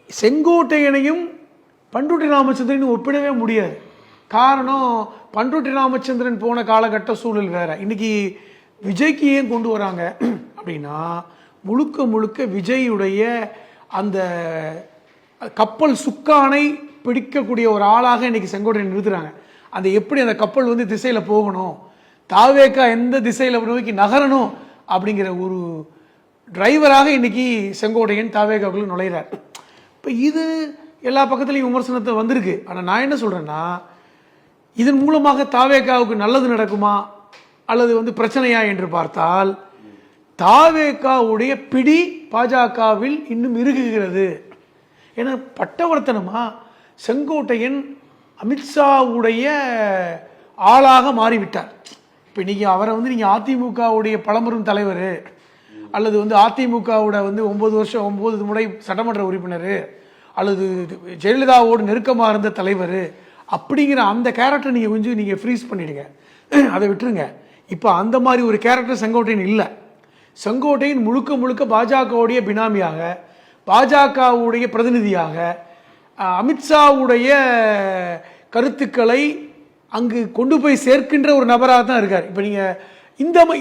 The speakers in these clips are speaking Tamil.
செங்கோட்டையனையும் பண்ருட்டி ராமச்சந்திரன் ஒப்பிடவே முடியாது. காரணம், பண்ருட்டி ராமச்சந்திரன் போன காலகட்ட சூழல் வேற. இன்னைக்கு விஜய்க்கு ஏன் கொண்டு வராங்க அப்படின்னா, முழுக்க முழுக்க விஜயுடைய அந்த கப்பல் சுக்கானை பிடிக்கக்கூடிய ஒரு ஆளாக இன்னைக்கு செங்கோட்டையன் நிறுத்துறாங்க. அந்த எப்படி அந்த கப்பல் வந்து திசையில் போகணும், தாவேக்கா எந்த திசையில் நோக்கி நகரணும் அப்படிங்கிற ஒரு டிரைவராக இன்னைக்கு செங்கோட்டையன் தாவேக்காக்குள்ள நுழைகிறார். இப்போ இது எல்லா பக்கத்துலையும் விமர்சனத்தை வந்திருக்கு. ஆனால் நான் என்ன சொல்கிறேன்னா, இதன் மூலமாக தாவேக்காவுக்கு நல்லது நடக்குமா அல்லது வந்து பிரச்சனையா என்று பார்த்தால், தாவேக்காவுடைய பிடி பாஜகவில் இன்னும் இறுகுகிறது. ஏன்னா பட்டவர்த்தனமா செங்கோட்டையன் அமித்ஷாவுடைய ஆளாக மாறிவிட்டார். இப்போ இன்னைக்கு அவரை வந்து நீங்கள் அதிமுகவுடைய பழம்பெரும் தலைவர் அல்லது வந்து அதிமுகவோட வந்து 9 முறை சட்டமன்ற உறுப்பினர் அல்லது ஜெயலலிதாவோடு நெருக்கமாக இருந்த தலைவர் அப்படிங்கிற அந்த கேரக்டர் நீங்கள் கொஞ்சம் நீங்கள் ஃப்ரீஸ் பண்ணிடுங்க, அதை விட்டுருங்க. இப்போ அந்த மாதிரி ஒரு கேரக்டர் செங்கோட்டையன் இல்லை. செங்கோட்டையன் முழுக்க முழுக்க பாஜகவுடைய பினாமியாக, பாஜகவுடைய பிரதிநிதியாக, அமித்ஷாவுடைய கருத்துக்களை அங்கு கொண்டு போய் சேர்க்கின்ற ஒரு நபராக தான் இருக்கார். இப்போ நீங்கள்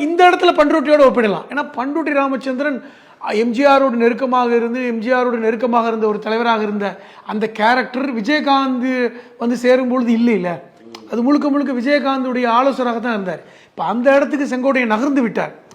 இந்த இடத்துல பண்ருட்டியோடு ஒப்பிடலாம். ஏன்னா பண்ருட்டி ராமச்சந்திரன் எம்ஜிஆரோடு நெருக்கமாக இருந்த ஒரு தலைவராக இருந்த அந்த கேரக்டர் விஜயகாந்த் வந்து சேரும்பொழுது இல்லை. அது முழுக்க முழுக்க விஜயகாந்துடைய ஆலோசகராக தான் இருந்தார். இப்போ அந்த இடத்துக்கு செங்கோட்டையன் நகர்ந்து விட்டார்.